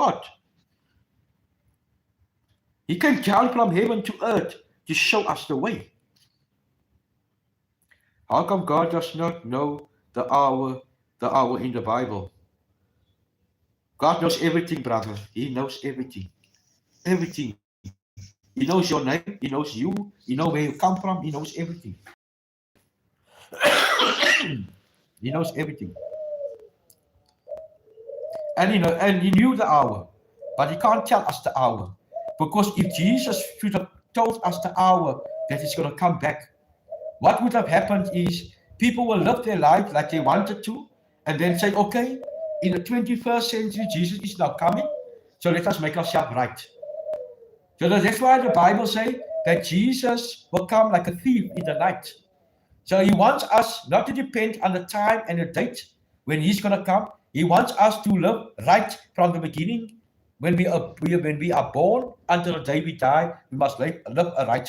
God. He came down from heaven to earth to show us the way. How come God does not know the hour in the Bible? God knows everything, brother. He knows everything. Everything. He knows your name. He knows you. He knows where you come from. He knows everything. He knows everything. And he knew the hour, but he can't tell us the hour. Because if Jesus should have told us the hour that he's going to come back, what would have happened is people will live their life like they wanted to, and then say, okay, in the 21st century, Jesus is now coming, so let us make ourselves right. So that's why the Bible says that Jesus will come like a thief in the night. So he wants us not to depend on the time and the date when he's going to come. He wants us to live right from the beginning. When we are born until the day we die, we must live a righteous